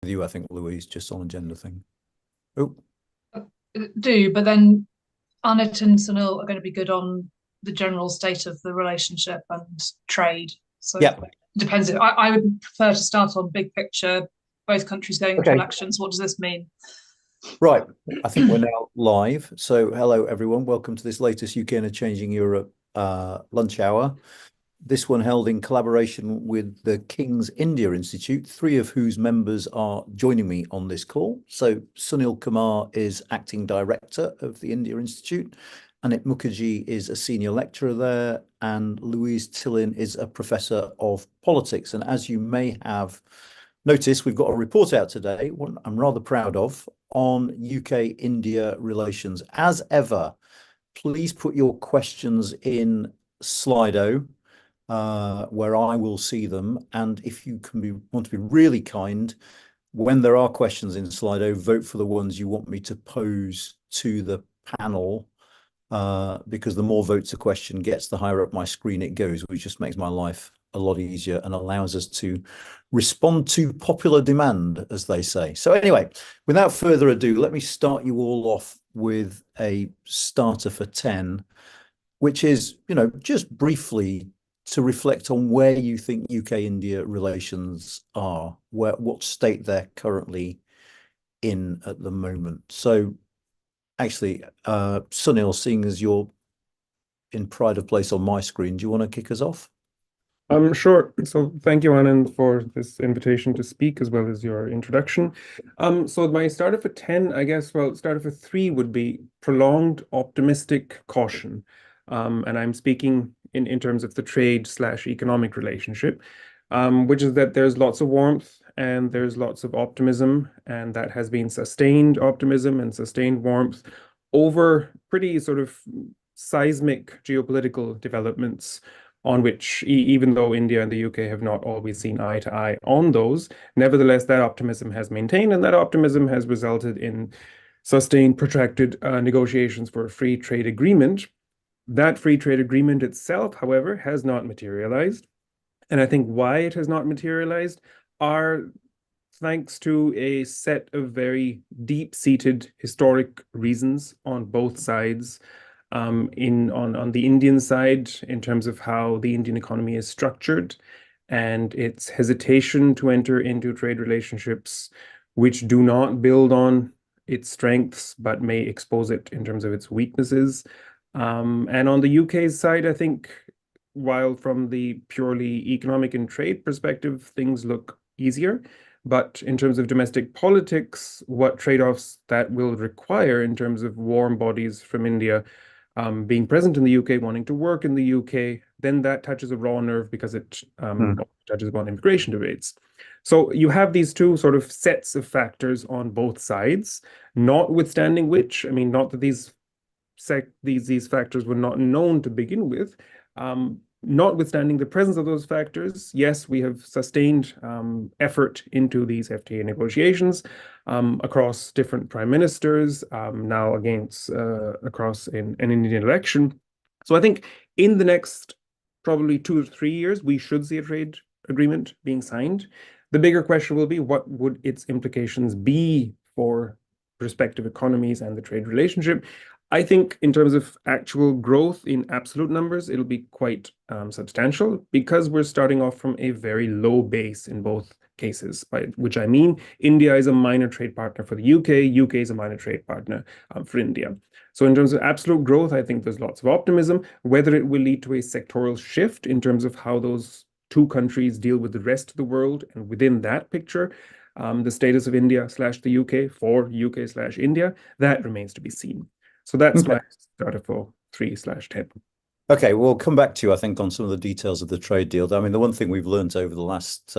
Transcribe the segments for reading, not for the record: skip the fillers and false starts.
with you, I think, Louise, just on a gender thing. Oh, Do, but then Anit and Sunil are going to be good on the general state of the relationship and trade. So yeah. it depends. I would prefer to start on big picture, both countries going into elections. What does this mean? Right. I think we're now live. So hello, everyone. Welcome to this latest UK and a Changing Europe lunch hour. This one held in collaboration with the King's India Institute, three of whose members are joining me on this call. So Sunil Kumar is acting director of the India Institute. Anit Mukherjee is a senior lecturer there, and Louise Tillin is a professor of politics. And as you may have noticed, we've got a report out today, one I'm rather proud of, on UK-India relations. As ever, please put your questions in Slido, where I will see them. And if you want to be really kind, when there are questions in Slido, vote for the ones you want me to pose to the panel, because the more votes a question gets, the higher up my screen it goes, which just makes my life a lot easier and allows us to respond to popular demand, as they say. So anyway, without further ado, let me start you all off with a starter for 10, which is, just briefly to reflect on where you think UK-India relations are, what state they're currently in at the moment. So actually, Sunil, seeing as you're in pride of place on my screen, do you want to kick us off? Sure. So thank you, Anand, for this invitation to speak, as well as your introduction. So my starter for 10, I guess, starter for 3 would be prolonged optimistic caution. And I'm speaking in terms of the trade/economic relationship, which is that there's lots of warmth and there's lots of optimism, and that has been sustained optimism and sustained warmth over pretty sort of seismic geopolitical developments, on which, even though India and the UK have not always seen eye to eye on those, nevertheless, that optimism has maintained, and that optimism has resulted in sustained, protracted negotiations for a free trade agreement. That free trade agreement itself, however, has not materialized. And I think why it has not materialized are thanks to a set of very deep-seated historic reasons on both sides. On the Indian side, in terms of how the Indian economy is structured and its hesitation to enter into trade relationships which do not build on its strengths but may expose it in terms of its weaknesses. And on the UK's side, I think, while from the purely economic and trade perspective, things look easier, but in terms of domestic politics, what trade-offs that will require in terms of warm bodies from India being present in the UK, wanting to work in the UK, then that touches a raw nerve because it touches upon immigration debates. So you have these two sort of sets of factors on both sides, notwithstanding which, I mean, not that these factors were not known to begin with. Notwithstanding the presence of those factors, yes, we have sustained effort into these FTA negotiations across different prime ministers, now across an Indian election. So I think in the next probably 2 to 3 years, we should see a trade agreement being signed. The bigger question will be, what would its implications be for respective economies and the trade relationship? I think in terms of actual growth in absolute numbers, it'll be quite substantial, because we're starting off from a very low base in both cases, by which I mean India is a minor trade partner for the UK is a minor trade partner for India. So in terms of absolute growth, I think there's lots of optimism. Whether it will lead to a sectoral shift in terms of how those two countries deal with the rest of the world, and within that picture, the status of India/the UK for UK/India, that remains to be seen. So that's my starter for 3/10. Okay, we'll come back to you, I think, on some of the details of the trade deal. I mean, the one thing we've learned over the last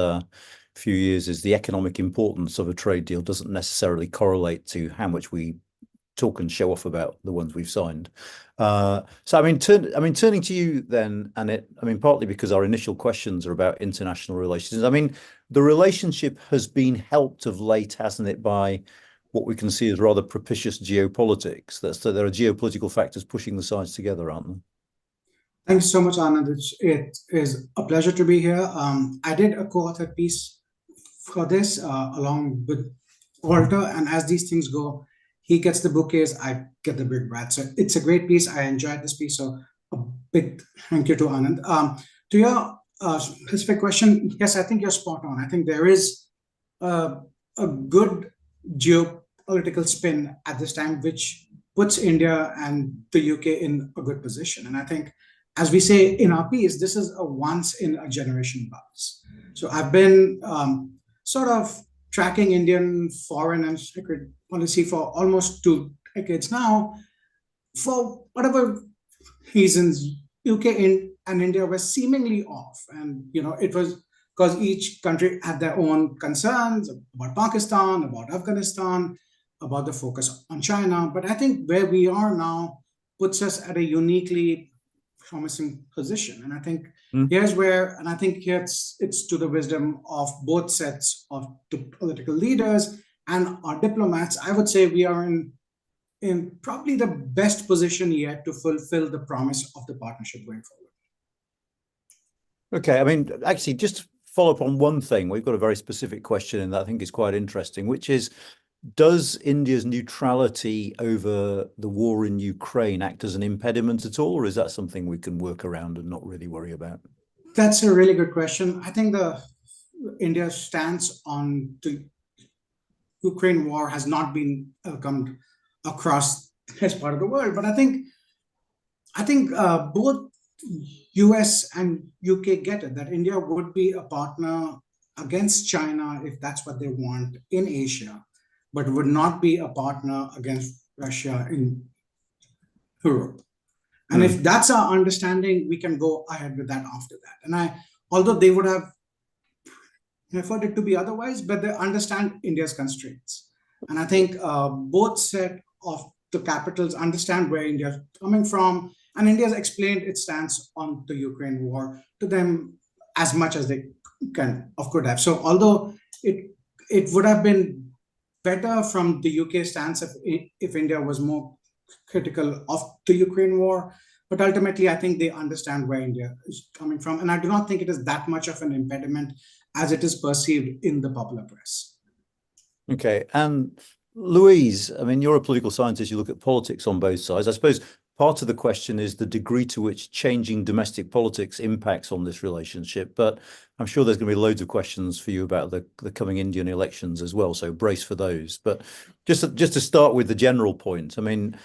few years is the economic importance of a trade deal doesn't necessarily correlate to how much we talk and show off about the ones we've signed. So, I mean, turning to you then, Anit, I mean, partly because our initial questions are about international relations. I mean, the relationship has been helped of late, hasn't it, by what we can see as rather propitious geopolitics. So there are geopolitical factors pushing the sides together, aren't there? Thanks so much, Anand. It is a pleasure to be here. I did a co-author piece for this, along with Walter. And as these things go, he gets the bouquets, I get the big brat. So it's a great piece. I enjoyed this piece. So a big thank you to Anand. To your specific question, yes, I think you're spot on. I think there is a good geopolitical spin at this time, which puts India and the UK in a good position. And I think, as we say in our piece, this is a once in a generation bounce. So I've been sort of tracking Indian foreign and security policy for almost 2 decades now. For whatever reasons, UK and India were seemingly off. And, it was because each country had their own concerns about Pakistan, about Afghanistan, about the focus on China. But I think where we are now puts us at a uniquely promising position. And I think here's where, and I think it's to the wisdom of both sets of the political leaders and our diplomats. I would say we are in probably the best position yet to fulfill the promise of the partnership going forward. Okay, I mean, actually, just to follow up on one thing, we've got a very specific question in that I think is quite interesting, which is, does India's neutrality over the war in Ukraine act as an impediment at all, or is that something we can work around and not really worry about? That's a really good question. I think India's stance on the Ukraine war has not been welcomed across this part of the world. But I think both US and UK get it, that India would be a partner against China if that's what they want in Asia, but would not be a partner against Russia in Europe. And if that's our understanding, we can go ahead with that after that. And although they would have preferred it to be otherwise, but they understand India's constraints. And I think both set of the capitals understand where India is coming from, and India has explained its stance on the Ukraine war to them as much as they could have. So although it would have been better from the UK stance if India was more critical of the Ukraine war, but ultimately I think they understand where India is coming from, and I do not think it is that much of an impediment as it is perceived in the popular press. Okay, and Louise, I mean, you're a political scientist, you look at politics on both sides. I suppose part of the question is the degree to which changing domestic politics impacts on this relationship, but I'm sure there's going to be loads of questions for you about the coming Indian elections as well, so brace for those. But just to start with the general point, I mean,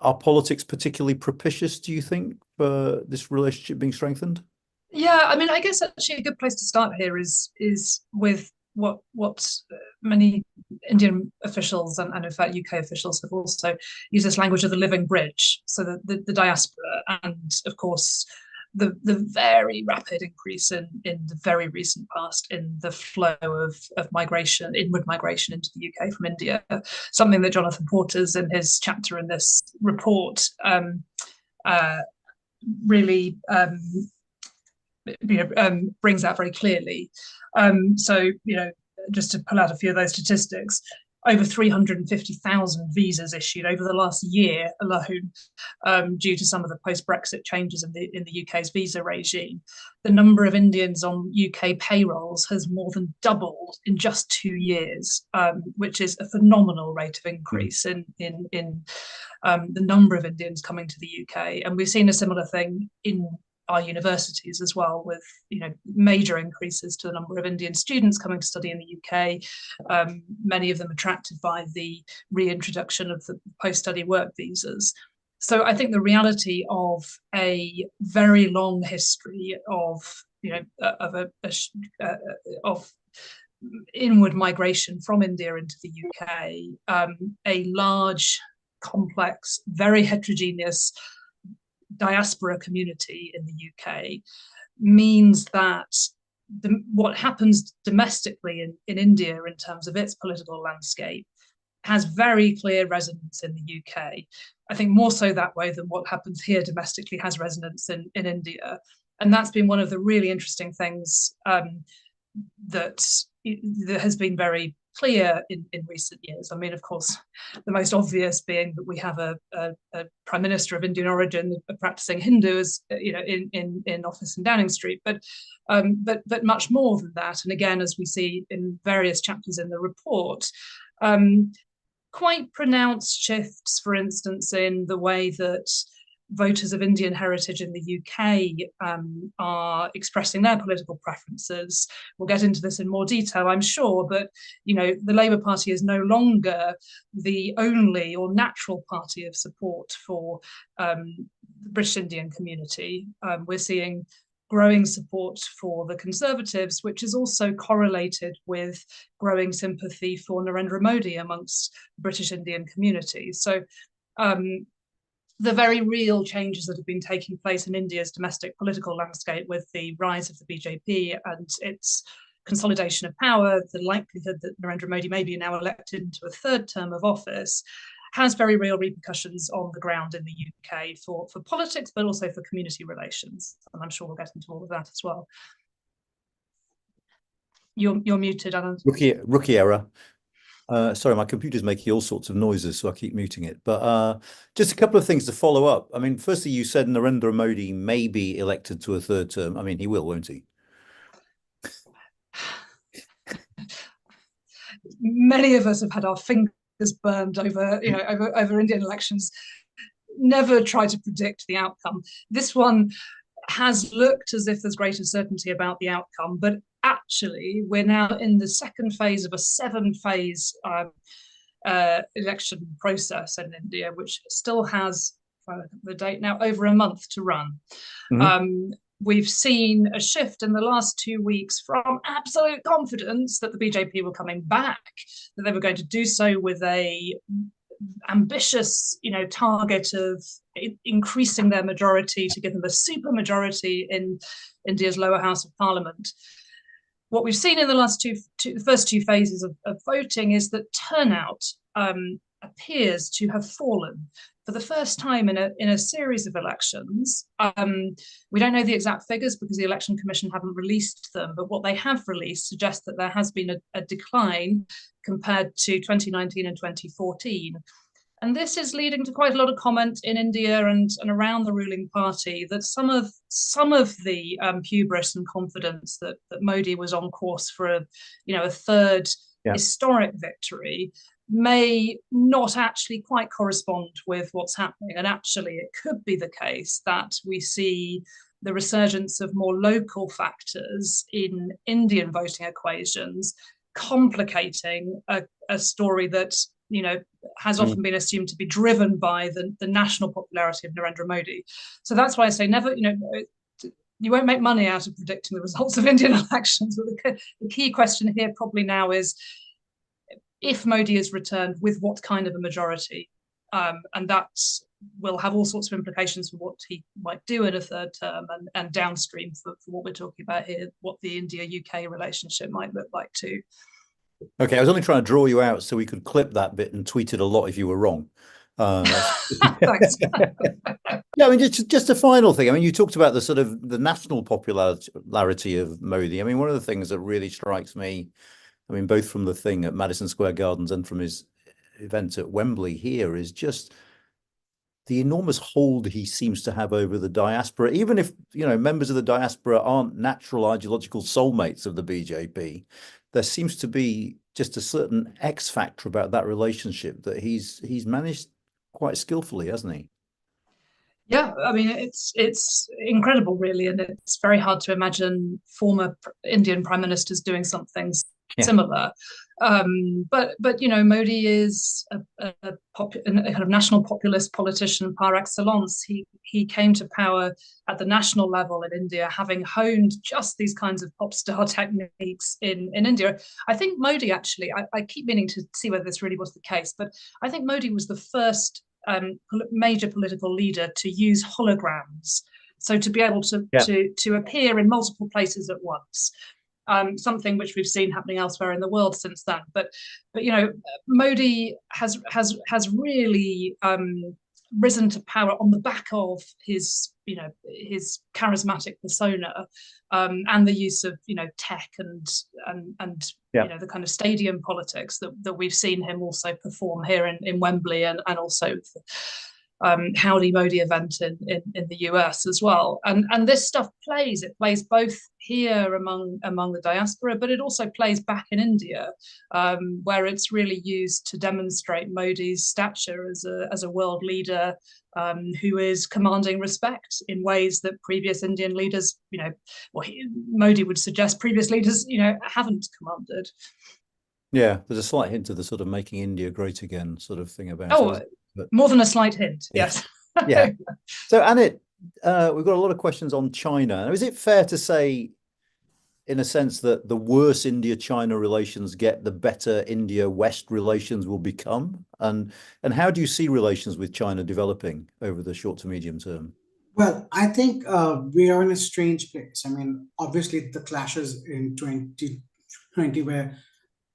are politics particularly propitious, do you think, for this relationship being strengthened? Yeah, I mean, I guess actually a good place to start here is with what many Indian officials and in fact UK officials have also used this language of the living bridge. So the diaspora, and of course the very rapid increase in the very recent past in the flow of migration, inward migration into the UK from India, something that Jonathan Porter's in his chapter in this report really brings out very clearly. So, just to pull out a few of those statistics, over 350,000 visas issued over the last year alone, due to some of the post-Brexit changes in the UK's visa regime. The number of Indians on UK payrolls has more than doubled in just 2 years, which is a phenomenal rate of increase in the number of Indians coming to the UK. And we've seen a similar thing in our universities as well, with major increases to the number of Indian students coming to study in the UK, many of them attracted by the reintroduction of the post-study work visas. So I think the reality of a very long history of inward migration from India into the UK, a large, complex, very heterogeneous diaspora community in the UK, means that what happens domestically in India in terms of its political landscape has very clear resonance in the UK. I think more so that way than what happens here domestically has resonance in India. And that's been one of the really interesting things that has been very clear in recent years. I mean, of course, the most obvious being that we have a prime minister of Indian origin, a practicing Hindu, as in office in Downing Street, but much more than that. And again, as we see in various chapters in the report, quite pronounced shifts, for instance, in the way that voters of Indian heritage in the UK are expressing their political preferences. We'll get into this in more detail, I'm sure, but the Labour Party is no longer the only or natural party of support for the British Indian community. We're seeing growing support for the Conservatives, which is also correlated with growing sympathy for Narendra Modi amongst the British Indian community. So the very real changes that have been taking place in India's domestic political landscape with the rise of the BJP and its consolidation of power, the likelihood that Narendra Modi may be now elected into a third term of office, has very real repercussions on the ground in the UK for politics, but also for community relations. And I'm sure we'll get into all of that as well. You're muted, Anand. Rookie error. Sorry, my computer's making all sorts of noises, so I keep muting it. But just a couple of things to follow up. I mean, firstly, you said Narendra Modi may be elected to a third term. I mean, he will, won't he? Many of us have had our fingers burned over Indian elections. Never try to predict the outcome. This one has looked as if there's greater certainty about the outcome, but actually we're now in the second phase of a 7-phase election process in India, which still has, if I look at the date now, over a month to run. Mm-hmm. We've seen a shift in the last 2 weeks from absolute confidence that the BJP were coming back, that they were going to do so with a ambitious, target of increasing their majority to give them a super majority in India's lower house of parliament. What we've seen in the last the first two phases of voting is that turnout appears to have fallen for the first time in a series of elections. We don't know the exact figures because the Election Commission haven't released them, but what they have released suggests that there has been a decline compared to 2019 and 2014. And this is leading to quite a lot of comment in India and around the ruling party that some of the hubris and confidence that Modi was on course for a third historic victory may not actually quite correspond with what's happening. And actually, it could be the case that we see the resurgence of more local factors in Indian voting equations, complicating a story that has often been assumed to be driven by the national popularity of Narendra Modi. So that's why I say never, you won't make money out of predicting the results of Indian elections. But the key question here probably now is, if Modi is returned, with what kind of a majority? And that will have all sorts of implications for what he might do in a third term and downstream for what we're talking about here, what the India-UK relationship might look like too. Okay, I was only trying to draw you out so we could clip that bit and tweet it a lot if you were wrong. Thanks. Yeah, I mean, just a final thing. I mean, you talked about the sort of the national popularity of Modi. I mean, one of the things that really strikes me, I mean, both from the thing at Madison Square Gardens and from his event at Wembley here, is just the enormous hold he seems to have over the diaspora. Even if, members of the diaspora aren't natural ideological soulmates of the BJP, there seems to be just a certain X factor about that relationship that he's managed quite skillfully, hasn't he? Yeah, I mean, it's incredible, really, and it's very hard to imagine former Indian prime ministers doing something similar. But Modi is a kind of national populist politician par excellence. He came to power at the national level in India, having honed just these kinds of pop star techniques in India. I think Modi actually, I keep meaning to see whether this really was the case, but I think Modi was the first major political leader to use holograms, so to be able to appear in multiple places at once. Something which we've seen happening elsewhere in the world since then. But Modi has really risen to power on the back of his, his charismatic persona, and the use of, tech and the kind of stadium politics that we've seen him also perform here in Wembley, and also Howdy Modi event in the US as well. And this stuff plays both here among the diaspora, but it also plays back in India, where it's really used to demonstrate Modi's stature as a world leader, who is commanding respect in ways that previous Indian leaders, Modi would suggest previous leaders, haven't commanded. Yeah, there's a slight hint of the sort of making India great again sort of thing about it. But more than a slight hint, yeah. yes. Yeah. So, Anit, we've got a lot of questions on China. Now, is it fair to say, in a sense, that the worse India-China relations get, the better India-West relations will become? And how do you see relations with China developing over the short to medium term? Well, I think we are in a strange place. I mean, obviously, the clashes in 2020 where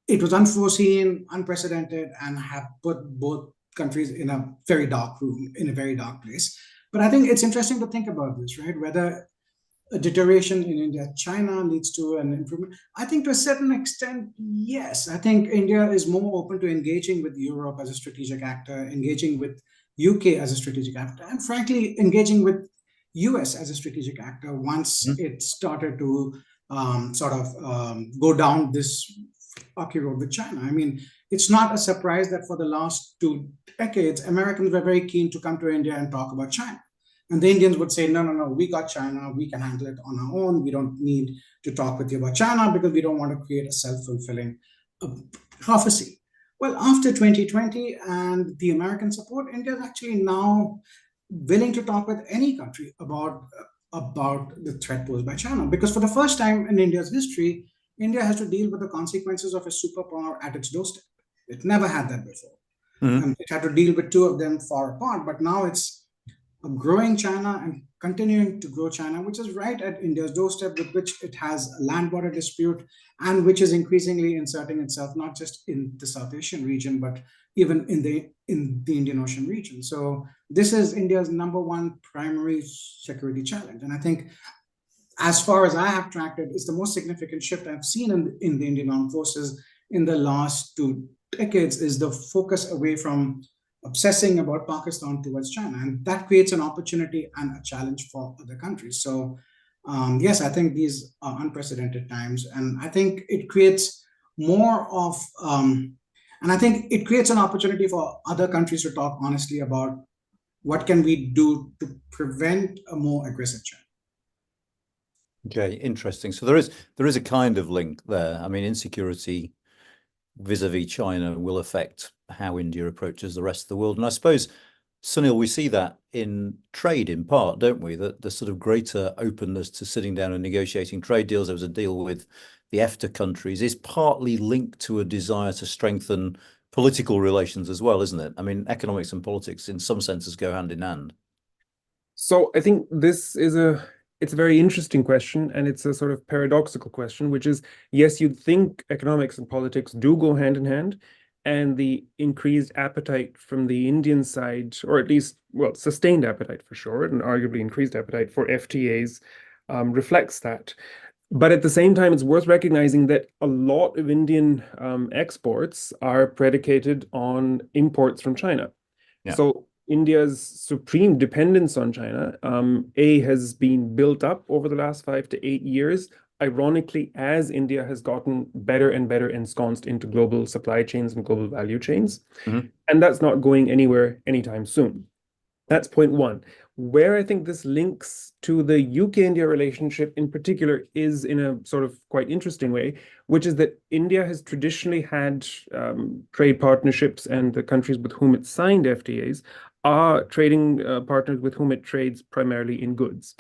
it was unforeseen, unprecedented, and have put both countries in a very dark room, in a very dark place. But I think it's interesting to think about this, right? Whether a deterioration in India-China leads to an improvement. I think to a certain extent, yes. I think India is more open to engaging with Europe as a strategic actor, engaging with UK as a strategic actor, and frankly, engaging with US as a strategic actor once it started to go down this rocky road with China. I mean, it's not a surprise that for the last 2 decades, Americans were very keen to come to India and talk about China. And the Indians would say, no, we got China, we can handle it on our own. We don't need to talk with you about China because we don't want to create a self-fulfilling prophecy. Well, after 2020 and the American support, India is actually now willing to talk with any country about the threat posed by China. Because for the first time in India's history, India has to deal with the consequences of a superpower at its doorstep. It never had that before. And it had to deal with 2 of them far apart, but now it's a growing China and continuing to grow China, which is right at India's doorstep, with which it has a land border dispute, and which is increasingly inserting itself not just in the South Asian region, but even in the Indian Ocean region. So this is India's #1 primary security challenge. And I think, as far as I have tracked it, it's the most significant shift I've seen in the Indian armed forces in the last 2 decades, is the focus away from obsessing about Pakistan towards China. And that creates an opportunity and a challenge for other countries. So yes, I think these are unprecedented times. And I think it creates more of, and I think it creates an opportunity for other countries to talk honestly about what can we do to prevent a more aggressive China. Okay, interesting. So there is a kind of link there. I mean, insecurity vis-a-vis China will affect how India approaches the rest of the world. And I suppose, Sunil, we see that in trade in part, don't we? That the sort of greater openness to sitting down and negotiating trade deals. There was a deal with the EFTA countries, is partly linked to a desire to strengthen political relations as well, isn't it? I mean, economics and politics in some senses go hand in hand. So I think this is it's a very interesting question, and it's a sort of paradoxical question, which is, yes, you'd think economics and politics do go hand in hand, and the increased appetite from the Indian side, or at least, well, sustained appetite for sure, and arguably increased appetite for FTAs reflects that. But at the same time, it's worth recognizing that a lot of Indian exports are predicated on imports from China. Yeah. So India's supreme dependence on China, has been built up over the last 5 to 8 years, ironically, as India has gotten better and better ensconced into global supply chains and global value chains. And that's not going anywhere anytime soon. That's point 1. Where I think this links to the UK-India relationship in particular is in a sort of quite interesting way, which is that India has traditionally had trade partnerships, and the countries with whom it signed FTAs are trading partners with whom it trades primarily in goods.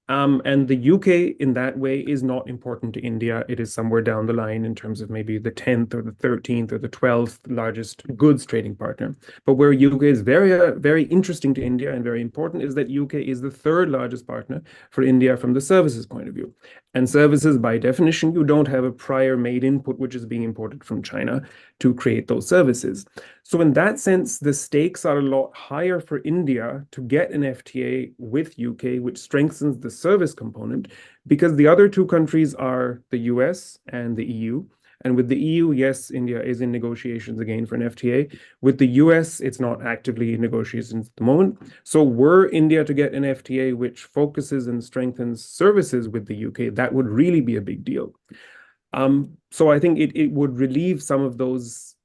And the UK in that way is not important to India. It is somewhere down the line in terms of maybe the 10th or the 13th or the 12th largest goods trading partner. But where UK is very, very interesting to India and very important is that UK is the 3rd largest partner for India from the services point of view. And services, by definition, you don't have a prior made input which is being imported from China to create those services. So in that sense, the stakes are a lot higher for India to get an FTA with UK, which strengthens the service component, because the other two countries are the US and the EU. And with the EU, yes, India is in negotiations again for an FTA. With the US, it's not actively in negotiations at the moment. So were India to get an FTA which focuses and strengthens services with the UK, that would really be a big deal. So I think it would relieve some of those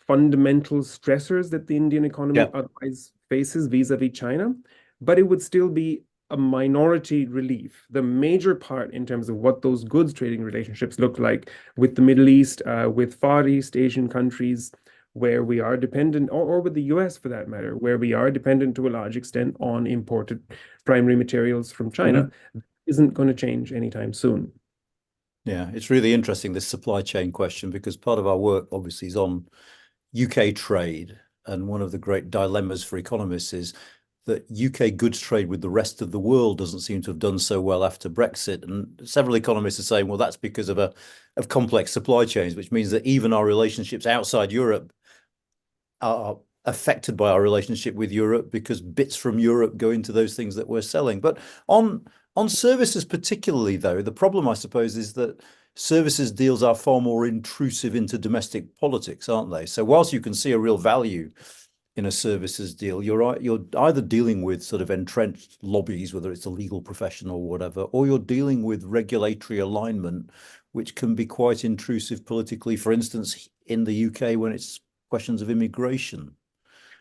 fundamental stressors that the Indian economy otherwise faces vis-a-vis China, but it would still be a minority relief. The major part in terms of what those goods trading relationships look like with the Middle East, with Far East Asian countries, where we are dependent, or with the US for that matter, where we are dependent to a large extent on imported primary materials from China, isn't going to change anytime soon. Yeah, it's really interesting, this supply chain question, because part of our work obviously is on UK trade. And one of the great dilemmas for economists is that UK goods trade with the rest of the world doesn't seem to have done so well after Brexit. And several economists are saying, well, that's because of complex supply chains, which means that even our relationships outside Europe are affected by our relationship with Europe, because bits from Europe go into those things that we're selling. But on services particularly, though, the problem, I suppose, is that services deals are far more intrusive into domestic politics, aren't they? So whilst you can see a real value in a services deal, you're either dealing with sort of entrenched lobbies, whether it's a legal profession or whatever, or you're dealing with regulatory alignment, which can be quite intrusive politically, for instance, in the UK when it's questions of immigration.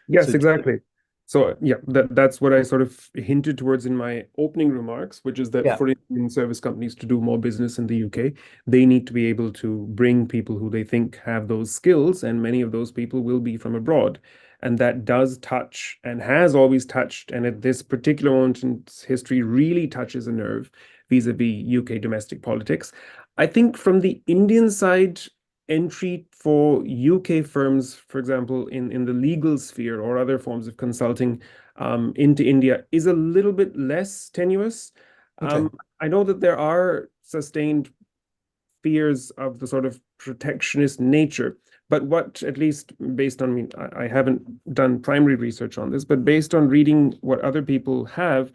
Yes, exactly. So yeah, that's what I sort of hinted towards in my opening remarks, which is that for Indian service companies to do more business in the UK, they need to be able to bring people who they think have those skills, and many of those people will be from abroad. And that does touch, and has always touched, and at this particular moment in history really touches a nerve vis-a-vis UK domestic politics. I think from the Indian side, entry for UK firms, for example, in the legal sphere or other forms of consulting into India is a little bit less tenuous. I know that there are sustained fears of the sort of protectionist nature, but what, at least based on, I haven't done primary research on this, but based on reading what other people have,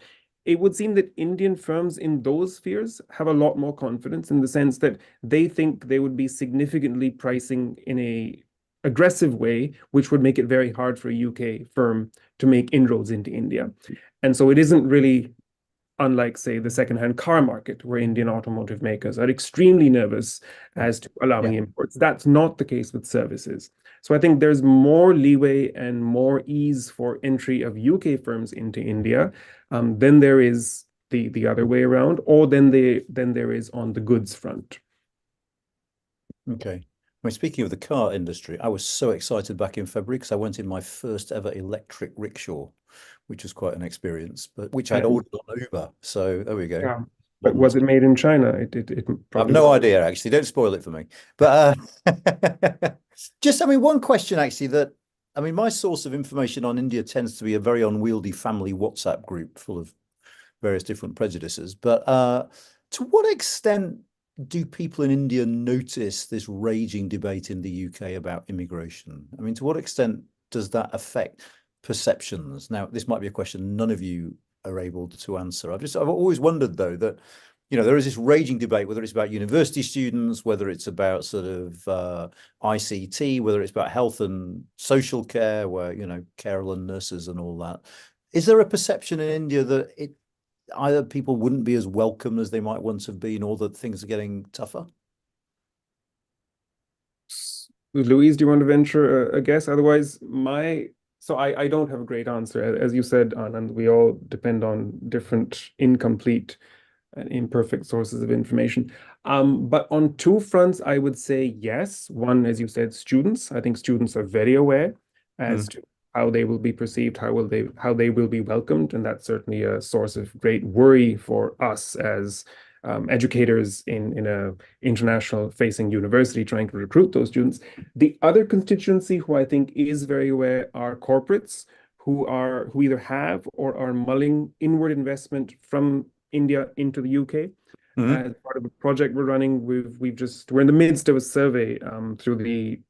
it would seem that Indian firms in those spheres have a lot more confidence, in the sense that they think they would be significantly pricing in a aggressive way, which would make it very hard for a UK firm to make inroads into India. And so it isn't really unlike, say, the secondhand car market, where Indian automotive makers are extremely nervous as to allowing imports. That's not the case with services. So I think there's more leeway and more ease for entry of UK firms into India than there is the other way around, or than there is on the goods front. Okay. I mean, speaking of the car industry, I was so excited back in February because I went in my first ever electric rickshaw, which was quite an experience, but which I'd ordered on Uber. So there we go. Yeah. But was it made in China? It I have no idea, actually. Don't spoil it for me. But just, I mean, one question, actually, that, I mean, my source of information on India tends to be a very unwieldy family WhatsApp group full of various different prejudices. But to what extent do people in India notice this raging debate in the UK about immigration? I mean, to what extent does that affect perceptions? Now, this might be a question none of you are able to answer. I've always wondered, though, that, you know, there is this raging debate, whether it's about university students, whether it's about sort of ICT, whether it's about health and social care, where, you know, carers and nurses and all that. Is there a perception in India that either people wouldn't be as welcome as they might once have been, or that things are getting tougher? Louise, do you want to venture a guess? Otherwise, so I don't have a great answer. As you said, Anand, we all depend on different incomplete and imperfect sources of information. But on two fronts, I would say yes. One, as you said, students. I think students are very aware as to how they will be perceived, how they will be welcomed, and that's certainly a source of great worry for us as educators in a international facing university trying to recruit those students. The other constituency who I think is very aware are corporates who either have or are mulling inward investment from India into the UK. As part of a project we're running, we're in the midst of a survey through the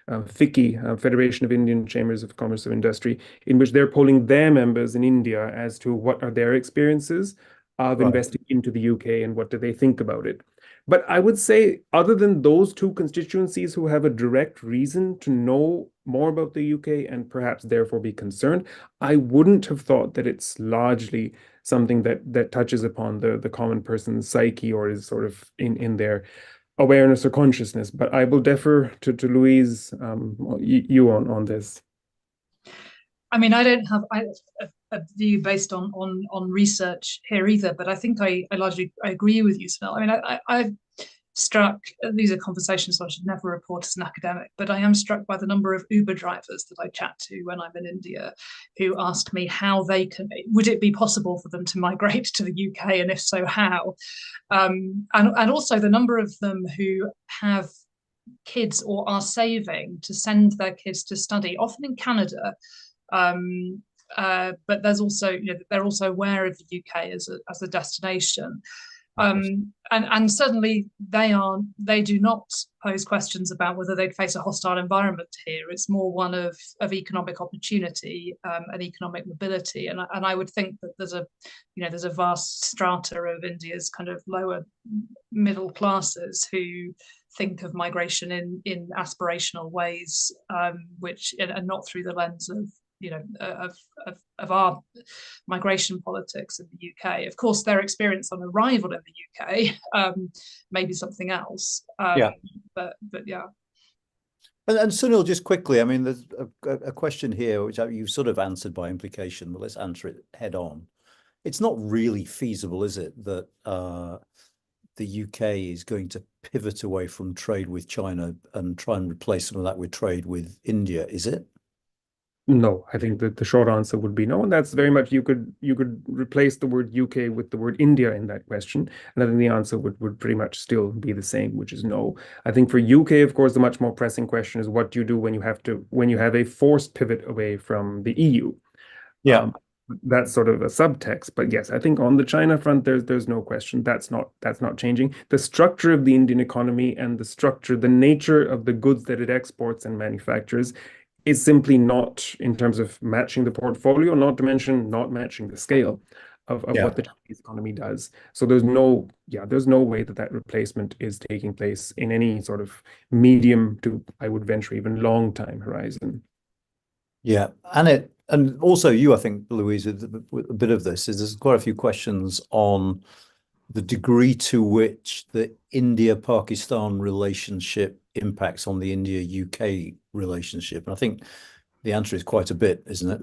FICCI, Federation of Indian Chambers of Commerce and Industry, in which they're polling their members in India as to what are their experiences of investing into the UK and what do they think about it. But I would say, other than those two constituencies who have a direct reason to know more about the UK and perhaps therefore be concerned, I wouldn't have thought that it's largely something that touches upon the common person's psyche or is sort of in their awareness or consciousness. But I will defer to Louise, you on this. I mean, I don't have a view based on research here either, but I think I largely agree with you, Sunil. I mean, I've struck, these are conversations I should never report as an academic, but I am struck by the number of Uber drivers that I chat to when I'm in India who ask me how they can, would it be possible for them to migrate to the UK, and if so, how? And also the number of them who have kids or are saving to send their kids to study, often in Canada. But there's also, you know, they're also aware of the UK as a destination. And certainly they do not pose questions about whether they'd face a hostile environment here. It's more one of economic opportunity and economic mobility. And I would think that there's a vast strata of India's kind of lower middle classes who think of migration in aspirational ways, which and not through the lens of of our migration politics in the UK. Of course, their experience on arrival in the UK may be something else. But yeah. And Sunil, just quickly, I mean, there's a question here which you sort of answered by implication, but let's answer it head on. It's not really feasible, is it, that the UK is going to pivot away from trade with China and try and replace some of that with trade with India, is it? No, I think that the short answer would be no, and that's very much you could replace the word UK with the word India in that question, and I think the answer would pretty much still be the same, which is no. I think for UK, of course, the much more pressing question is what do you do when you have a forced pivot away from the EU? Yeah. That's sort of a subtext, but yes, I think on the China front, there's no question that's not changing. The structure of the Indian economy and the nature of the goods that it exports and manufactures is simply not, in terms of matching the portfolio, not to mention not matching the scale of what the Chinese economy does. So there's no way that replacement is taking place in any sort of medium to, I would venture, even long time horizon. Yeah, and also you, I think, Louise, with a bit of this is there's quite a few questions on the degree to which the India-Pakistan relationship impacts on the India-UK relationship. And I think the answer is quite a bit, isn't it?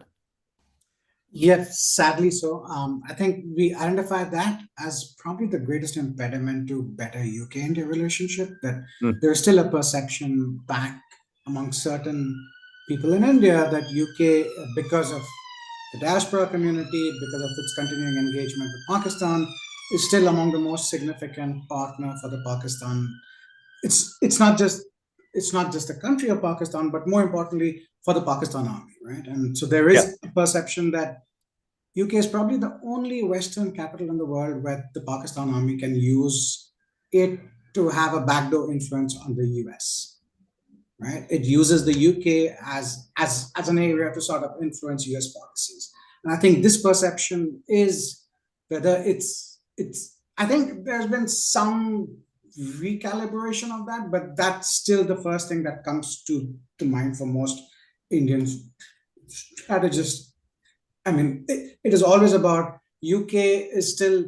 Yes, sadly so. I think we identify that as probably the greatest impediment to better UK-India relationship, that there's still a perception back among certain people in India that UK, because of the diaspora community, because of its continuing engagement with Pakistan, is still among the most significant partner for the Pakistan. It's not just the country of Pakistan, but more importantly for the Pakistan army, right? And so there is a perception that UK is probably the only Western capital in the world where the Pakistan army can use it to have a backdoor influence on the US, right? It uses the UK as an area to sort of influence US policies. And I think this perception is whether it's I think there's been some recalibration of that, but that's still the first thing that comes to mind for most Indian strategists. I mean, it is always about UK is still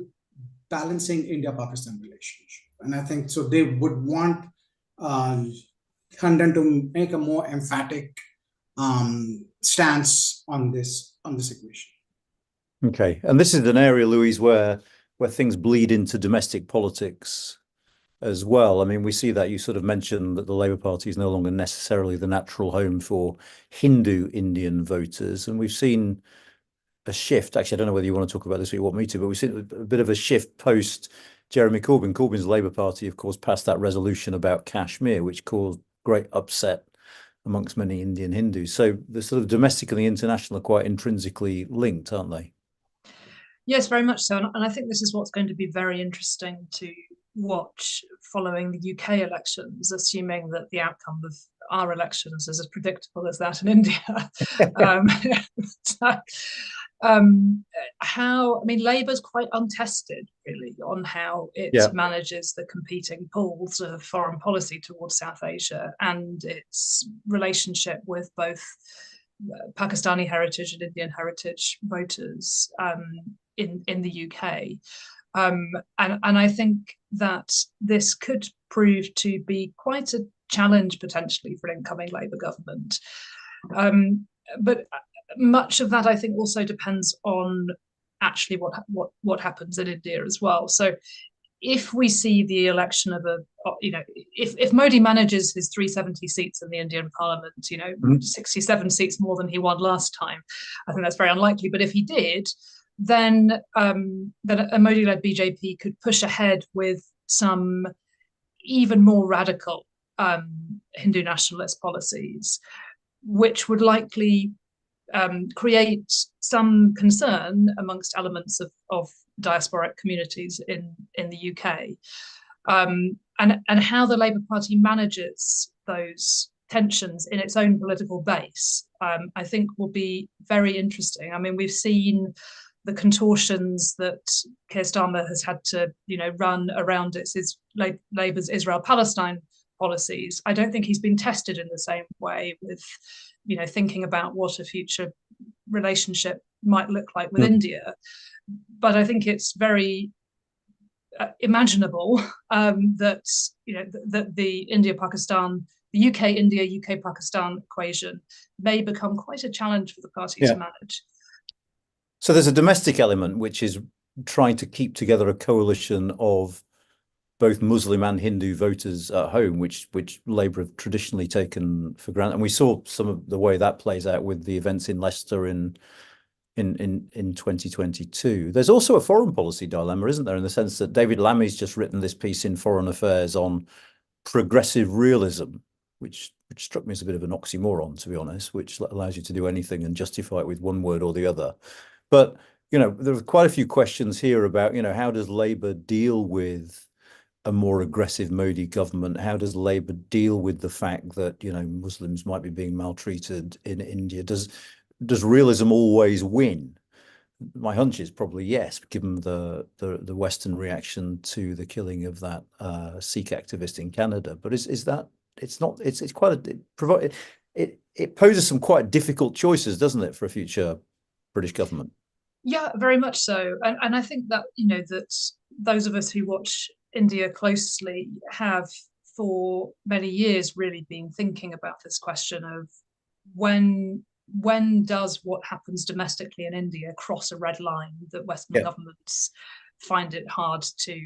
balancing India-Pakistan relationship. And I think so they would want London to make a more emphatic stance on this equation. Okay, and this is an area, Louise, where things bleed into domestic politics as well. I mean, we see that you sort of mentioned that the Labour Party is no longer necessarily the natural home for Hindu Indian voters. And we've seen a shift. Actually, I don't know whether you want to talk about this or you want me to, but we've seen a bit of a shift post Jeremy Corbyn. Corbyn's Labour Party, of course, passed that resolution about Kashmir, which caused great upset amongst many Indian Hindus. So the sort of domestic and the international are quite intrinsically linked, aren't they? Yes, very much so. And I think this is what's going to be very interesting to watch following the UK elections, assuming that the outcome of our elections is as predictable as that in India. Labour's quite untested, really, on how it manages the competing pools of foreign policy towards South Asia and its relationship with both Pakistani heritage and Indian heritage voters in the UK. And I think that this could prove to be quite a challenge potentially for an incoming Labour government. But much of that, I think, also depends on actually what happens in India as well. So if we see the election of if Modi manages his 370 seats in the Indian parliament, 67 seats more than he won last time, I think that's very unlikely. But if he did, then a Modi-led BJP could push ahead with some even more radical Hindu nationalist policies, which would likely create some concern amongst elements of diasporic communities in the UK. And how the Labour Party manages those tensions in its own political base, I think will be very interesting. I mean, we've seen the contortions that Keir Starmer has had to, run around Labour's Israel-Palestine policies. I don't think he's been tested in the same way with, thinking about what a future relationship might look like with India. But I think it's very imaginable that the India-Pakistan, the UK-India, UK-Pakistan equation may become quite a challenge for the party to manage. So there's a domestic element, which is trying to keep together a coalition of both Muslim and Hindu voters at home, which Labour have traditionally taken for granted. And we saw some of the way that plays out with the events in Leicester in 2022. There's also a foreign policy dilemma, isn't there, in the sense that David Lammy's just written this piece in Foreign Affairs on progressive realism, which struck me as a bit of an oxymoron, to be honest, which allows you to do anything and justify it with one word or the other. But, there are quite a few questions here about, how does Labour deal with a more aggressive Modi government? How does Labour deal with the fact that, Muslims might be being maltreated in India? Does realism always win? My hunch is probably yes, given the Western reaction to the killing of that Sikh activist in Canada. But it poses some quite difficult choices, doesn't it, for a future British government? Yeah, very much so. And I think that, that those of us who watch India closely have for many years really been thinking about this question of when does what happens domestically in India cross a red line that Western governments find it hard to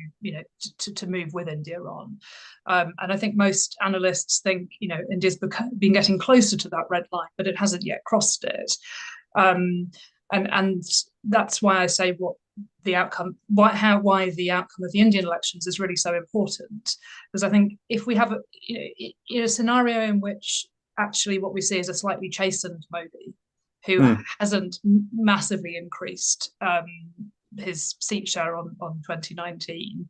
move with India on. And I think most analysts think, India's been getting closer to that red line, but it hasn't yet crossed it. And that's why I say why the outcome of the Indian elections is really so important, because I think if we have a scenario in which actually what we see is a slightly chastened Modi, who hasn't massively increased his seat share on 2019,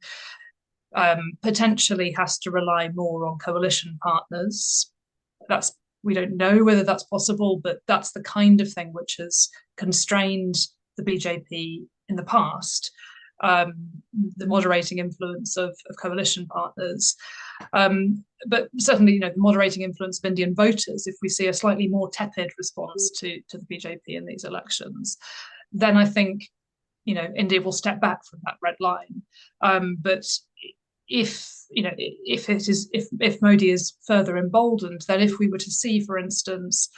potentially has to rely more on coalition partners. We don't know whether that's possible, but that's the kind of thing which has constrained the BJP in the past, the moderating influence of coalition partners. But certainly, the moderating influence of Indian voters, if we see a slightly more tepid response to the BJP in these elections, then I think, India will step back from that red line. But if Modi is further emboldened, then if we were to see, for instance,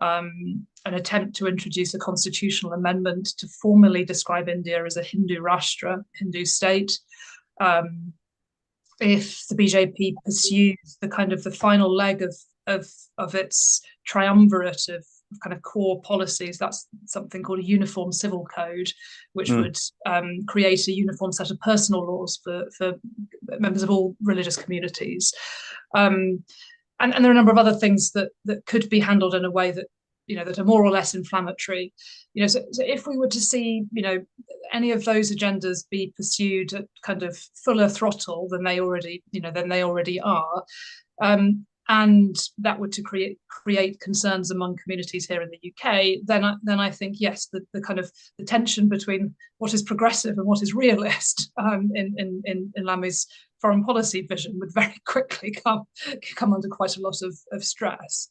an attempt to introduce a constitutional amendment to formally describe India as a Hindu Rashtra, Hindu state, if the BJP pursues the final leg of its triumvirate of kind of core policies, that's something called a uniform civil code, which would create a uniform set of personal laws for members of all religious communities. And there are a number of other things that could be handled in a way that that are more or less inflammatory. So if we were to see, any of those agendas be pursued at kind of fuller throttle than they already are, and that were to create concerns among communities here in the UK, then I think, yes, the kind of the tension between what is progressive and what is realist in Lammy's foreign policy vision would very quickly come under quite a lot of stress.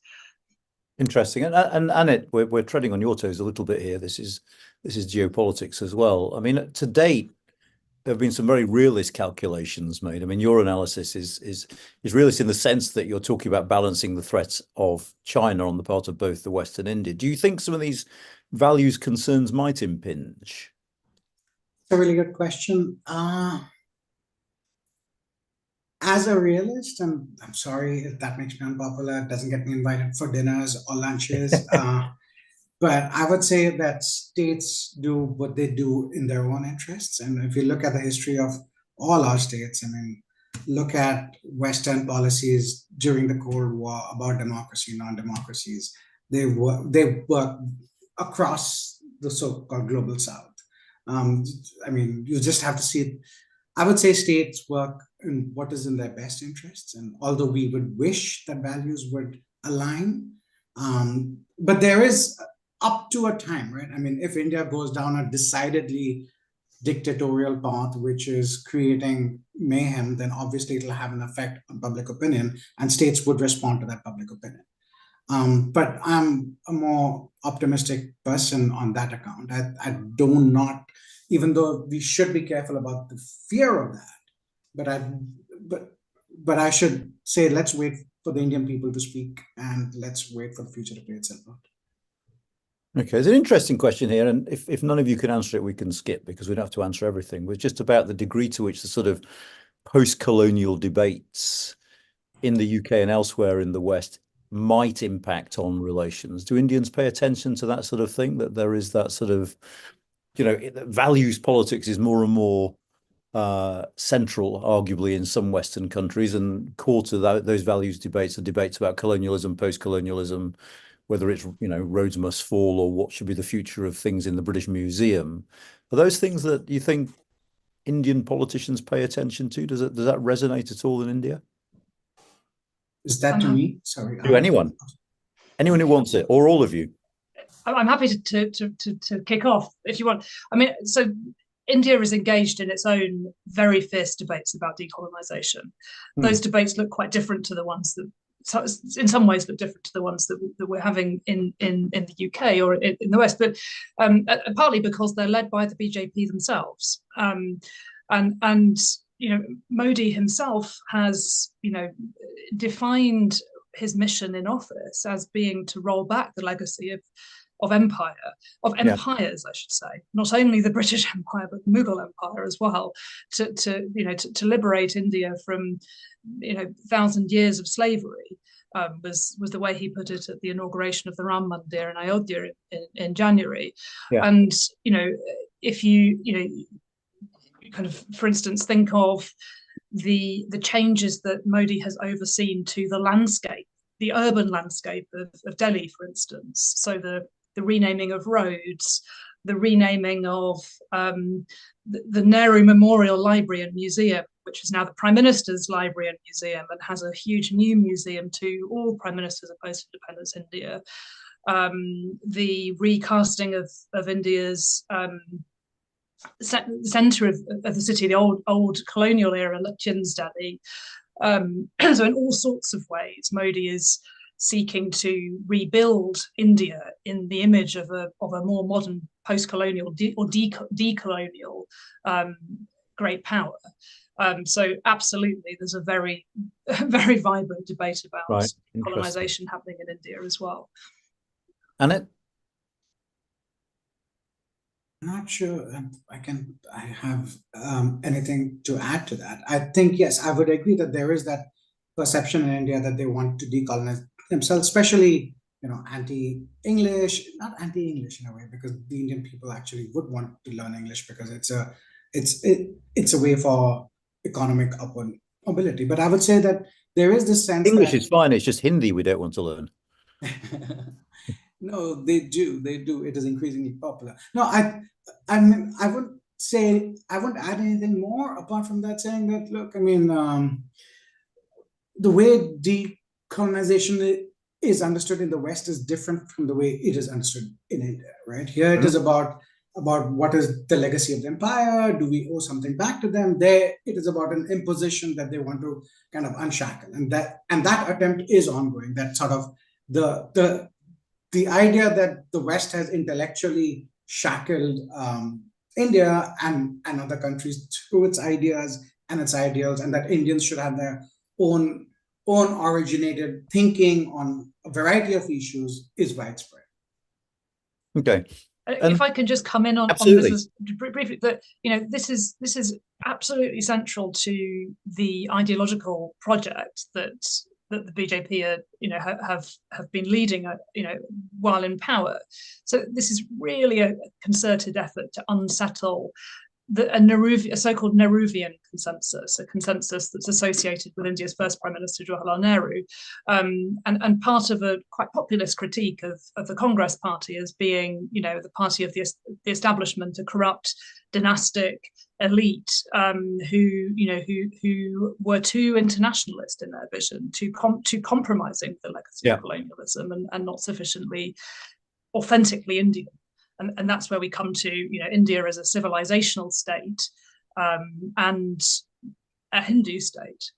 Interesting. And Anit, we're treading on your toes a little bit here. This is geopolitics as well. I mean, to date, there have been some very realist calculations made. I mean, your analysis is realist in the sense that you're talking about balancing the threats of China on the part of both the West and India. Do you think some of these values concerns might impinge? It's a really good question. As a realist, and I'm sorry if that makes me unpopular, it doesn't get me invited for dinners or lunches. But I would say that states do what they do in their own interests. And if you look at the history of all our states, I mean, look at Western policies during the Cold War about democracy, non-democracies. They work across the so-called global South. I mean, you just have to see it. I would say states work in what is in their best interests. And although we would wish that values would align, but there is up to a time, right? I mean, if India goes down a decidedly dictatorial path, which is creating mayhem, then obviously it'll have an effect on public opinion, and states would respond to that public opinion. But I'm a more optimistic person on that account. I do not, even though we should be careful about the fear of that, but I should say, let's wait for the Indian people to speak, and let's wait for the future to play itself out. Okay, there's an interesting question here, and if none of you can answer it, we can skip because we don't have to answer everything. But just about the degree to which the sort of post-colonial debates in the UK and elsewhere in the West might impact on relations. Do Indians pay attention to that sort of thing? That there is that sort of, values politics is more and more central, arguably, in some Western countries, and core to those values debates are debates about colonialism, post-colonialism, whether it's, Rhodes must fall or what should be the future of things in the British Museum. Are those things that you think Indian politicians pay attention to? Does that resonate at all in India? Is that to me? Sorry. To anyone who wants it, or all of you. I'm happy to kick off if you want. I mean, so India is engaged in its own very fierce debates about decolonisation. Those debates look quite different to the ones that, in some ways, look different to the ones that we're having in the UK or in the West, but partly because they're led by the BJP themselves. And Modi himself has, defined his mission in office as being to roll back the legacy of empires, I should say, not only the British Empire but the Mughal Empire as well, to liberate India from 1,000 years of slavery. Was the way he put it at the inauguration of the Ram Mandir in Ayodhya in January. Yeah. And if you kind of, for instance, think of the changes that Modi has overseen to the landscape, the urban landscape of Delhi, for instance. So the renaming of roads, the renaming of the Nehru Memorial Library and Museum, which is now the Prime Minister's Library and Museum, and has a huge new museum to all Prime Ministers of post-independence India. The recasting of India's centre of the city, the old colonial era, Lutyens Delhi. So in all sorts of ways, Modi is seeking to rebuild India in the image of a more modern post-colonial or decolonial great power. So absolutely, there's a very, very vibrant debate about colonization happening in India as well. Anit? I'm not sure I have anything to add to that. I think, yes, I would agree that there is that perception in India that they want to decolonize themselves, especially, anti-English, not anti-English in a way, because the Indian people actually would want to learn English because it's a way for economic upward mobility. But I would say that there is this sense English is fine, it's just Hindi we don't want to learn. No, they do. They do. It is increasingly popular. No, I mean, I wouldn't add anything more apart from that, saying that, look, I mean, the way decolonization is understood in the West is different from the way it is understood in India, right? Here it is about what is the legacy of the empire. Do we owe something back to them? There it is about an imposition that they want to kind of unshackle, and that attempt is ongoing. That sort of the idea that the West has intellectually shackled India and other countries through its ideas and its ideals, and that Indians should have their own originated thinking on a variety of issues is widespread. Okay. If I can just come in on this briefly, that this is absolutely central to the ideological project that the BJP have been leading while in power. So this is really a concerted effort to unsettle a so-called Nehruvian consensus, a consensus that's associated with India's first Prime Minister Jawaharlal Nehru, and part of a quite populist critique of the Congress Party as being, the party of the establishment, a corrupt dynastic elite who were too internationalist in their vision, too compromising the legacy of colonialism, and not sufficiently authentically Indian. And that's where we come to, India as a civilizational state and a Hindu state.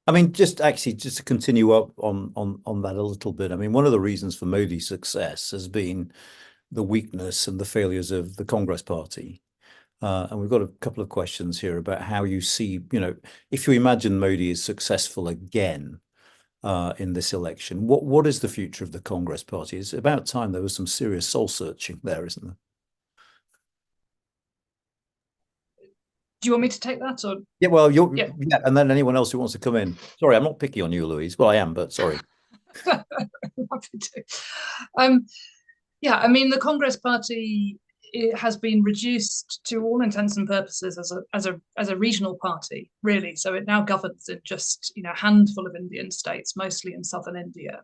I mean, just to continue up on that a little bit. I mean, one of the reasons for Modi's success has been the weakness and the failures of the Congress Party. And we've got a couple of questions here about how you see, if you imagine Modi is successful again in this election, what is the future of the Congress Party? It's about time there was some serious soul searching there, isn't there? Do you want me to take that, or? Yeah, well, and then anyone else who wants to come in. Sorry, I'm not picky on you, Louise. Well, I am, but sorry. Happy to. I mean, the Congress Party, it has been reduced to all intents and purposes as a regional party, really. So it now governs in just a handful of Indian states, mostly in southern India,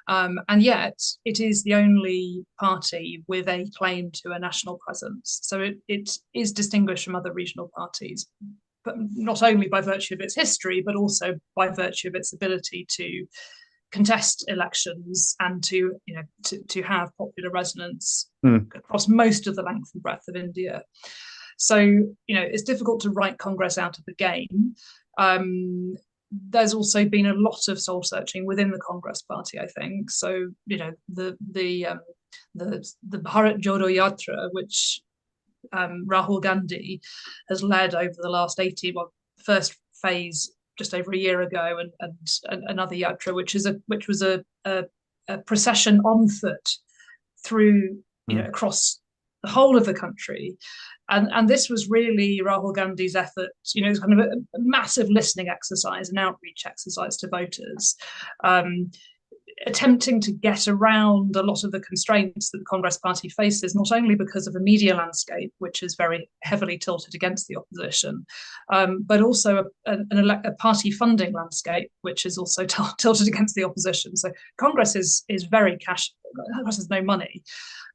and yet it is the only party with a claim to a national presence. So it is distinguished from other regional parties, but not only by virtue of its history, but also by virtue of its ability to contest elections and to have popular resonance across most of the length and breadth of India. So it's difficult to write Congress out of the game. There's also been a lot of soul searching within the Congress Party, I think. So the Bharat Jodo Yatra, which Rahul Gandhi has led over the last first phase just over a year ago, and another yatra, which was a procession on foot through across the whole of the country, and this was really Rahul Gandhi's effort. It was kind of a massive listening exercise, an outreach exercise to voters, attempting to get around a lot of the constraints that the Congress Party faces, not only because of a media landscape, which is very heavily tilted against the opposition, but also a party funding landscape, which is also tilted against the opposition. So Congress is very Congress has no money,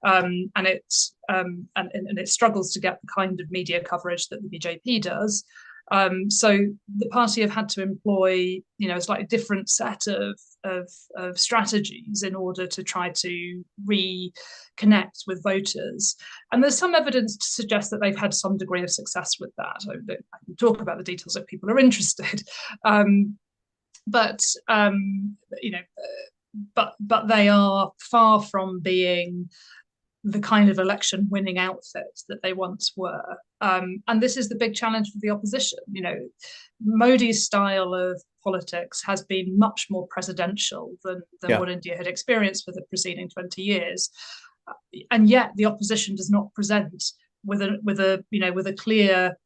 and it struggles to get the kind of media coverage that the BJP does. So the party have had to employ, a slightly different set of strategies in order to try to reconnect with voters. And there's some evidence to suggest that they've had some degree of success with that. I can talk about the details if people are interested. But they are far from being the kind of election winning outfit that they once were. And this is the big challenge for the opposition. Modi's style of politics has been much more presidential than what India had experienced for the preceding 20 years. And yet the opposition does not present with a clear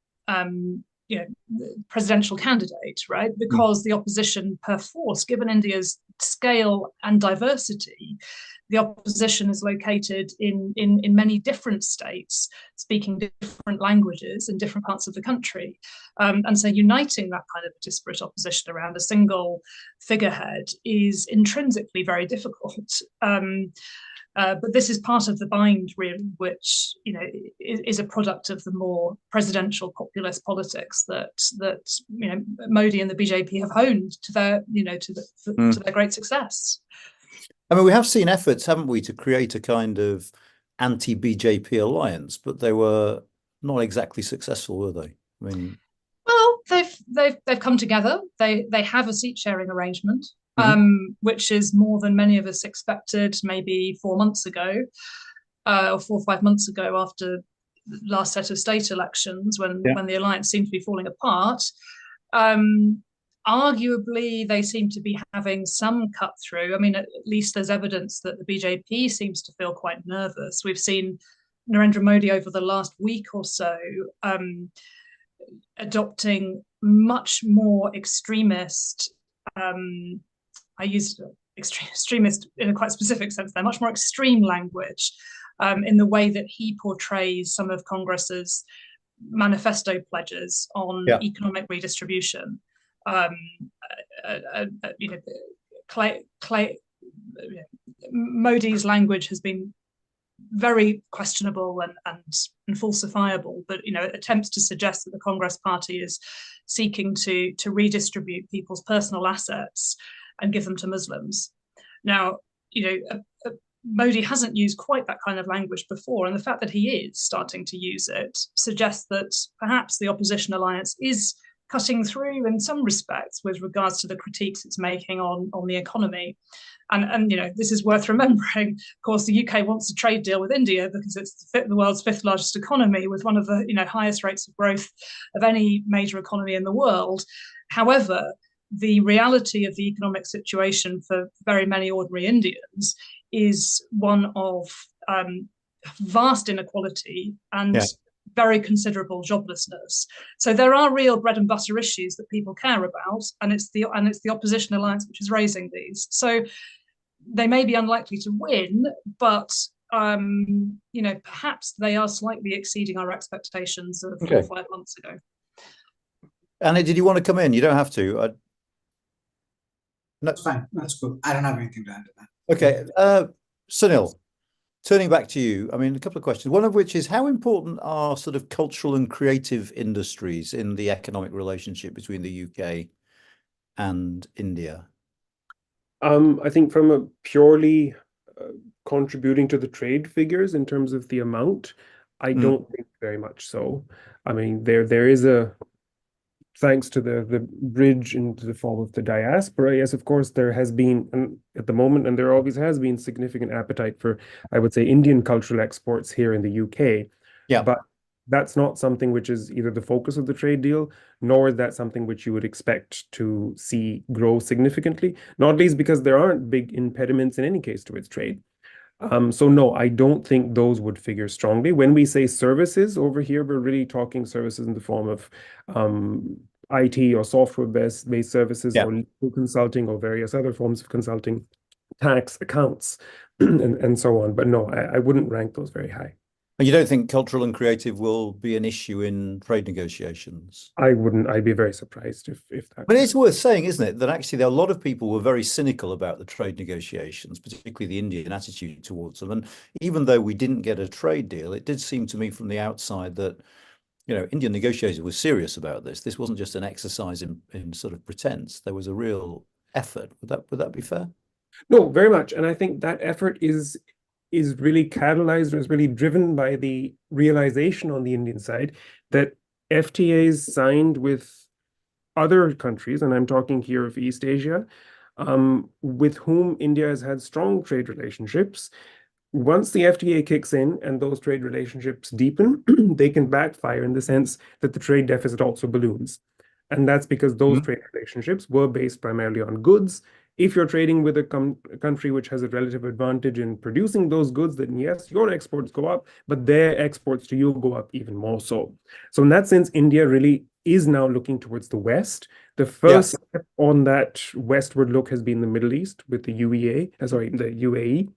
presidential candidate, right? Because the opposition, per force, given India's scale and diversity, the opposition is located in many different states, speaking different languages in different parts of the country. And so uniting that kind of disparate opposition around a single figurehead is intrinsically very difficult. But this is part of the bind, really, which is a product of the more presidential populist politics that Modi and the BJP have honed to their to their great success. I mean, we have seen efforts, haven't we, to create a kind of anti-BJP alliance, but they were not exactly successful, were they? I mean, well, they've come together. They have a seat sharing arrangement. Which is more than many of us expected maybe 4 months ago, or 4 or 5 months ago, after the last set of state elections, when the alliance seemed to be falling apart. Arguably, they seem to be having some cut through. I mean, at least there's evidence that the BJP seems to feel quite nervous. We've seen Narendra Modi over the last week or so adopting much more extremist, I use extremist in a quite specific sense there, much more extreme language in the way that he portrays some of Congress's manifesto pledges on economic redistribution. Modi's language has been very questionable and falsifiable, but attempts to suggest that the Congress Party is seeking to redistribute people's personal assets and give them to Muslims. Now, Modi hasn't used quite that kind of language before, and the fact that he is starting to use it suggests that perhaps the opposition alliance is cutting through in some respects with regards to the critiques it's making on the economy. And this is worth remembering. Of course, the UK wants a trade deal with India because it's the world's 5th largest economy, with one of the highest rates of growth of any major economy in the world. However, the reality of the economic situation for very many ordinary Indians is one of vast inequality and very considerable joblessness. So there are real bread and butter issues that people care about, and it's the opposition alliance which is raising these. So they may be unlikely to win, but perhaps they are slightly exceeding our expectations of 4 or 5 months ago. Anit, did you want to come in? You don't have to. No. That's fine. That's cool. I don't have anything to add to that. Okay. Sunil, turning back to you, I mean, a couple of questions, one of which is, how important are sort of cultural and creative industries in the economic relationship between the UK and India? I think from a purely contributing to the trade figures in terms of the amount, I don't think very much so. I mean, there is thanks to the bridge into the form of the diaspora, yes, of course, there has been, at the moment, and there always has been, significant appetite for, I would say, Indian cultural exports here in the UK. Yeah. But that's not something which is either the focus of the trade deal, nor is that something which you would expect to see grow significantly, not least because there aren't big impediments in any case to its trade. So no, I don't think those would figure strongly. When we say services over here, we're really talking services in the form of IT or software-based services, or legal consulting, or various other forms of consulting, tax, accounts, and so on. But no, I wouldn't rank those very high. And you don't think cultural and creative will be an issue in trade negotiations? I wouldn't. I'd be very surprised if that. But it's worth saying, isn't it, that actually there are a lot of people who were very cynical about the trade negotiations, particularly the Indian attitude towards them. And even though we didn't get a trade deal, it did seem to me from the outside that, Indian negotiators were serious about this. This wasn't just an exercise in sort of pretense. There was a real effort. Would that be fair? No, very much. And I think that effort is really catalyzed, or is really driven by the realization on the Indian side that FTAs signed with other countries, and I'm talking here of East Asia, with whom India has had strong trade relationships. Once the FTA kicks in and those trade relationships deepen, they can backfire in the sense that the trade deficit also balloons. And that's because those trade relationships were based primarily on goods. If you're trading with a country which has a relative advantage in producing those goods, then yes, your exports go up, but their exports to you go up even more so. So in that sense, India really is now looking towards the West. The first step on that westward look has been the Middle East with the UAE.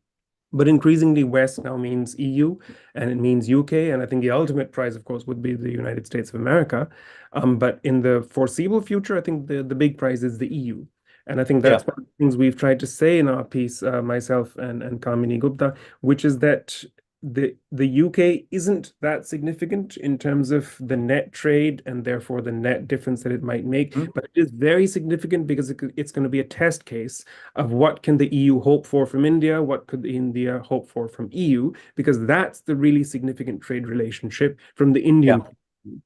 But increasingly, West now means EU and it means UK. And I think the ultimate prize, of course, would be the United States of America. But in the foreseeable future, I think the big prize is the EU. And I think that's one of the things we've tried to say in our piece, myself and Kamini Gupta, which is that the UK isn't that significant in terms of the net trade and therefore the net difference that it might make, but it is very significant because it's going to be a test case of what can the EU hope for from India, what could India hope for from EU, because that's the really significant trade relationship from the Indian point of view.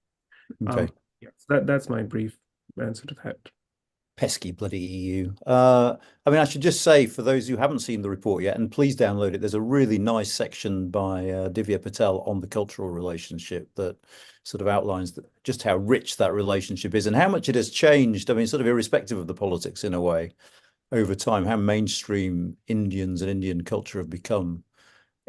Okay. So that's my brief answer to that. Pesky bloody EU. I mean, I should just say, for those who haven't seen the report yet, and please download it, there's a really nice section by Divya Patel on the cultural relationship that sort of outlines just how rich that relationship is and how much it has changed. I mean, sort of irrespective of the politics in a way, over time, how mainstream Indians and Indian culture have become.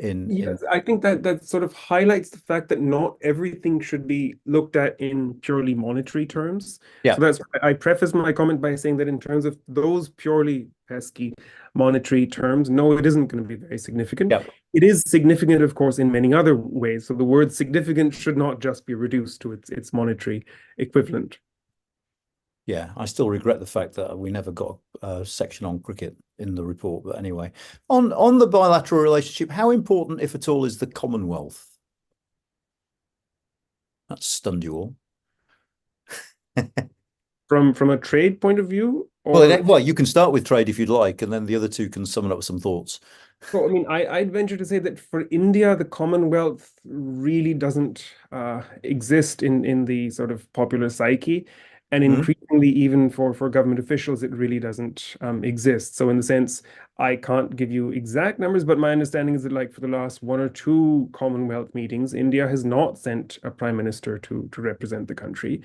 Yes, I think that sort of highlights the fact that not everything should be looked at in purely monetary terms. Yeah. So that's why I preface my comment by saying that in terms of those purely pesky monetary terms, no, it isn't going to be very significant. Yeah. It is significant, of course, in many other ways. So the word significant should not just be reduced to its monetary equivalent. Yeah, I still regret the fact that we never got a section on cricket in the report. But anyway, on the bilateral relationship, how important, if at all, is the Commonwealth? That stunned you all. From a trade point of view? Or... Well, you can start with trade if you'd like, and then the other two can sum it up with some thoughts. So, I mean, I'd venture to say that for India, the Commonwealth really doesn't exist in the sort of popular psyche. And increasingly, even for government officials, it really doesn't exist. So in the sense, I can't give you exact numbers, but my understanding is that like for the last 1 or 2 Commonwealth meetings, India has not sent a prime minister to represent the country.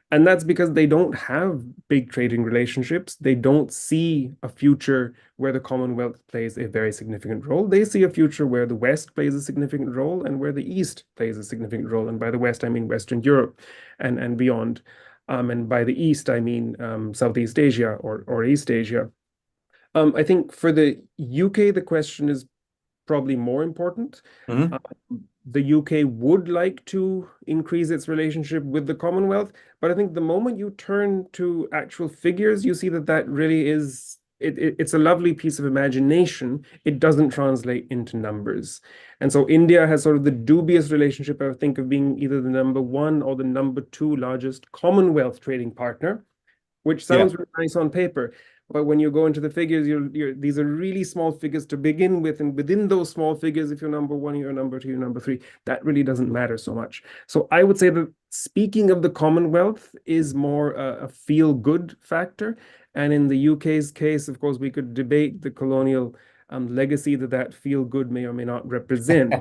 And that's because they don't have big trading relationships. They don't see a future where the Commonwealth plays a very significant role. They see a future where the West plays a significant role and where the East plays a significant role. And by the West, I mean Western Europe and beyond. And by the East, I mean Southeast Asia or East Asia. I think for the UK, the question is probably more important. The UK would like to increase its relationship with the Commonwealth, but I think the moment you turn to actual figures, you see that really is, it's a lovely piece of imagination. It doesn't translate into numbers. And so India has sort of the dubious relationship, I would think, of being either the #1 or the #2 largest Commonwealth trading partner, which sounds really nice on paper. But when you go into the figures, these are really small figures to begin with. And within those small figures, if you're #1, you're #2, you're #3, that really doesn't matter so much. So I would say that speaking of the Commonwealth is more a feel-good factor. And in the UK's case, of course, we could debate the colonial legacy that feel-good may or may not represent.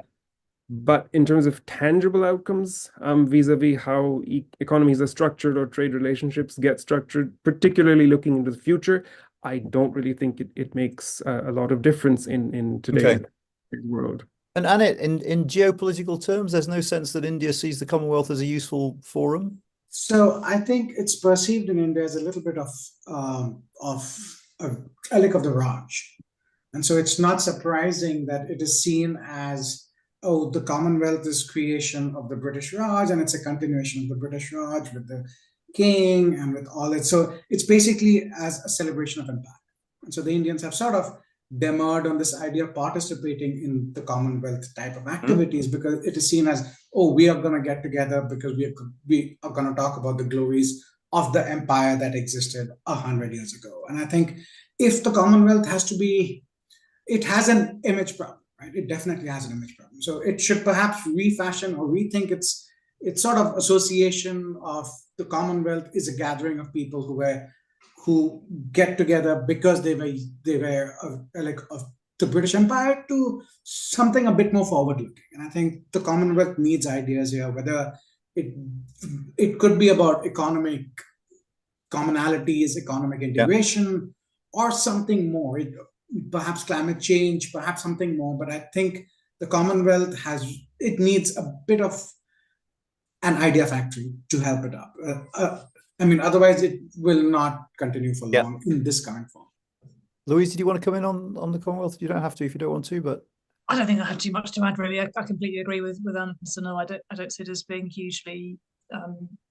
But in terms of tangible outcomes, vis-a-vis how economies are structured or trade relationships get structured, particularly looking into the future, I don't really think it makes a lot of difference in today's world. And Anit, in geopolitical terms, there's no sense that India sees the Commonwealth as a useful forum? So I think it's perceived in India as a little bit of a relic of the Raj. And so it's not surprising that it is seen as, oh, the Commonwealth is creation of the British Raj, and it's a continuation of the British Raj with the king and with all it. So it's basically as a celebration of empire. And so the Indians have sort of demurred on this idea of participating in the Commonwealth type of activities because it is seen as, oh, we are going to get together because we are going to talk about the glories of the empire that existed 100 years ago. And I think if the Commonwealth has to be, it has an image problem. Right? It definitely has an image problem. So it should perhaps refashion or rethink its sort of association of the Commonwealth is a gathering of people who get together because they were like of the British Empire to something a bit more forward-looking. And I think the Commonwealth needs ideas here, whether it could be about economic commonalities, economic integration, or something more. Perhaps climate change, perhaps something more. But I think the Commonwealth needs a bit of an idea factory to help it up. I mean, otherwise it will not continue for long in this current form. Louise, did you want to come in on the Commonwealth? You don't have to if you don't want to, but I don't think I have too much to add, really. I completely agree with Anand and Sunil. I don't see it as being hugely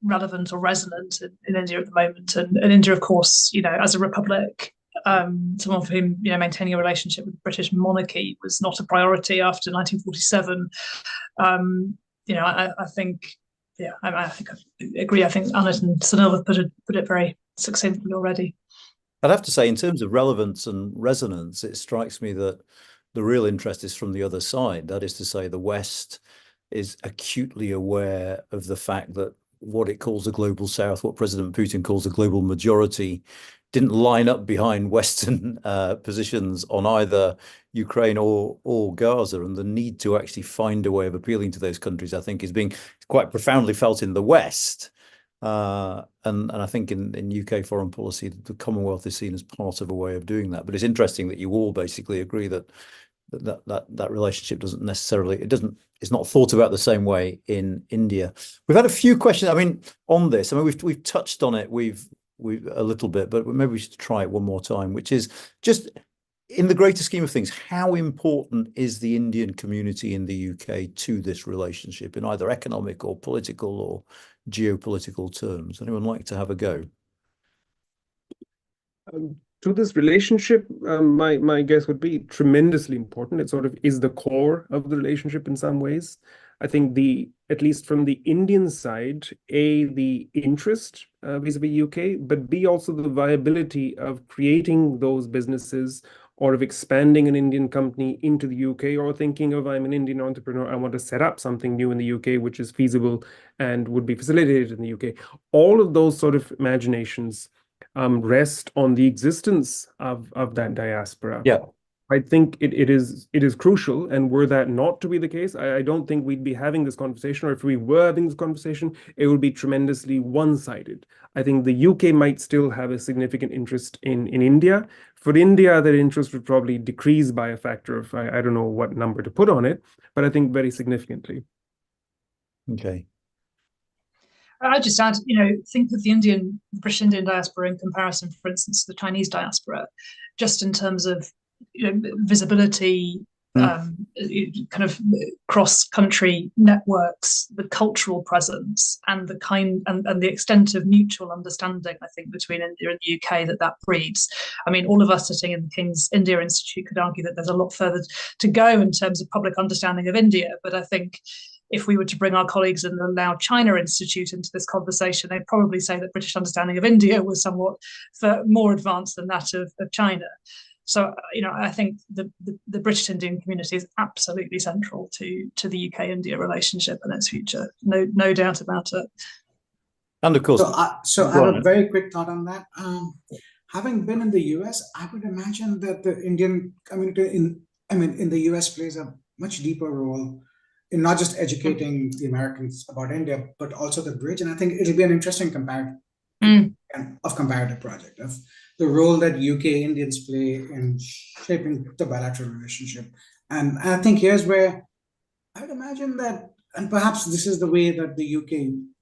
relevant or resonant in India at the moment. And India, of course, as a republic, someone for whom maintaining a relationship with the British monarchy was not a priority after 1947. I think, I think I agree. I think Anit and Sunil have put it very succinctly already. I'd have to say, in terms of relevance and resonance, it strikes me that the real interest is from the other side. That is to say, the West is acutely aware of the fact that what it calls the global South, what President Putin calls the global majority, didn't line up behind Western positions on either Ukraine or Gaza, and the need to actually find a way of appealing to those countries, I think, is being quite profoundly felt in the West. And I think in UK foreign policy, the Commonwealth is seen as part of a way of doing that. But it's interesting that you all basically agree that relationship doesn't necessarily, it's not thought about the same way in India. We've had a few questions, on this. We've touched on it, we've a little bit, but maybe we should try it one more time, which is just in the greater scheme of things, how important is the Indian community in the UK to this relationship in either economic or political or geopolitical terms? Anyone like to have a go? To this relationship, my guess would be tremendously important. It sort of is the core of the relationship in some ways. I think at least from the Indian side, A, the interest vis-a-vis UK, but B, also the viability of creating those businesses or of expanding an Indian company into the UK, or thinking of, I'm an Indian entrepreneur, I want to set up something new in the UK, which is feasible and would be facilitated in the UK. All of those sort of imaginations rest on the existence of that diaspora. Yeah, I think it is crucial, and were that not to be the case, I don't think we'd be having this conversation, or if we were having this conversation, it would be tremendously one-sided. I think the UK might still have a significant interest in India. For India, that interest would probably decrease by a factor of, I don't know what number to put on it, but I think very significantly. Okay. I'd just add, think of the British Indian diaspora in comparison, for instance, to the Chinese diaspora, just in terms of visibility, kind of cross-country networks, the cultural presence, and the extent of mutual understanding, I think, between India and the UK that breeds. All of us sitting in the King's India Institute could argue that there's a lot further to go in terms of public understanding of India, but I think if we were to bring our colleagues in the Lao China Institute into this conversation, they'd probably say that British understanding of India was somewhat more advanced than that of China. So, I think the British Indian community is absolutely central to the UK-India relationship and its future. No doubt about it. And of course, so I have a very quick thought on that. Having been in the US, I would imagine that the Indian community in the US plays a much deeper role in not just educating the Americans about India, but also the bridge. And I think it'll be an interesting comparative project of the role that UK Indians play in shaping the bilateral relationship. And I think here's where I would imagine that, and perhaps this is the way that the UK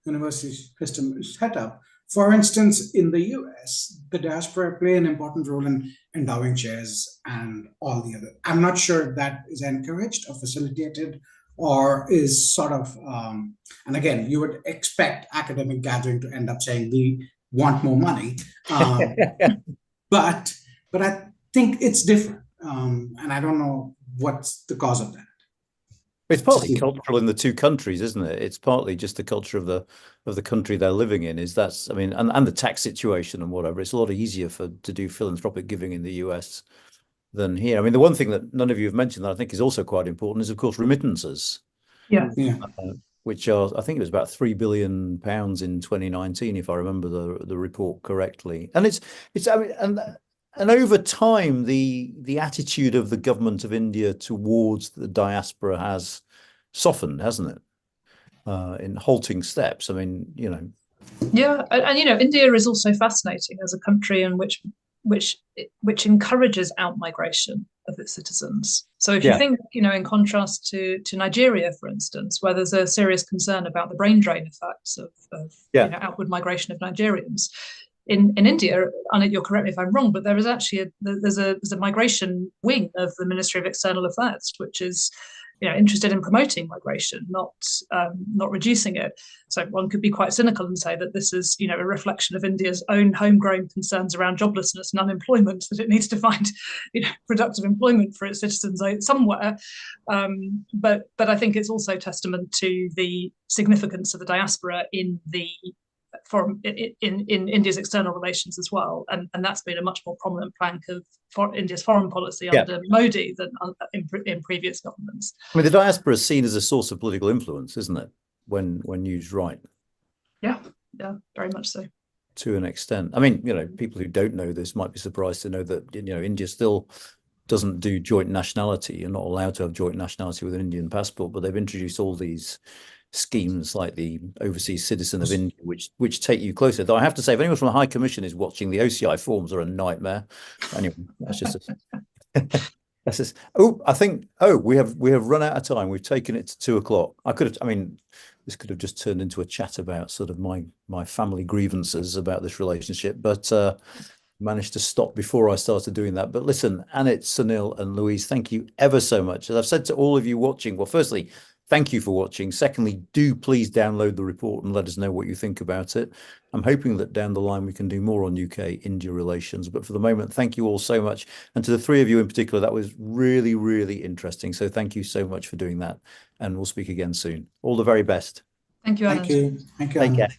university system is set up. For instance, in the US, the diaspora play an important role in endowing chairs and all the other. I'm not sure if that is encouraged or facilitated, or is sort of, and again, you would expect academic gathering to end up saying we want more money, but I think it's different, and I don't know what's the cause of that. It's partly cultural in the two countries, isn't it? It's partly just the culture of the country they're living in. And the tax situation and whatever. It's a lot easier to do philanthropic giving in the US than here. The one thing that none of you have mentioned that I think is also quite important is, of course, remittances. Yeah. Which are, I think it was about £3 billion in 2019, if I remember the report correctly. And and over time, the attitude of the government of India towards the diaspora has softened, hasn't it? In halting steps. Yeah, and India is also fascinating as a country in which encourages out-migration of its citizens. So if you think, in contrast to Nigeria, for instance, where there's a serious concern about the brain drain effects of outward migration of Nigerians, in India, Anit, you'll correct me if I'm wrong, but there is actually there's a migration wing of the Ministry of External Affairs, which is interested in promoting migration, not reducing it. So one could be quite cynical and say that this is a reflection of India's own homegrown concerns around joblessness and unemployment, that it needs to find productive employment for its citizens somewhere. But I think it's also testament to the significance of the diaspora in India's external relations as well, and that's been a much more prominent plank of India's foreign policy under Modi than in previous governments. I mean, the diaspora is seen as a source of political influence, isn't it? When used right. Yeah, very much so. To an extent. I mean, people who don't know this might be surprised to know that India still doesn't do joint nationality. You're not allowed to have joint nationality with an Indian passport, but they've introduced all these schemes like the Overseas Citizen of India, which take you closer. Though I have to say, if anyone from the High Commission is watching, the OCI forms are a nightmare. Anyway, that's just that's just. We have run out of time. We've taken it to 2 o'clock. This could have just turned into a chat about sort of my family grievances about this relationship, but managed to stop before I started doing that. But listen, Anit, Sunil and Louise, thank you ever so much. As I've said to all of you watching, well, firstly, thank you for watching. Secondly, do please download the report and let us know what you think about it. I'm hoping that down the line we can do more on UK-India relations. But for the moment, thank you all so much. And to the three of you in particular, that was really, really interesting. So thank you so much for doing that. And we'll speak again soon. All the very best. Thank you, Anand. Thank you. Thank you, Take Anand. care.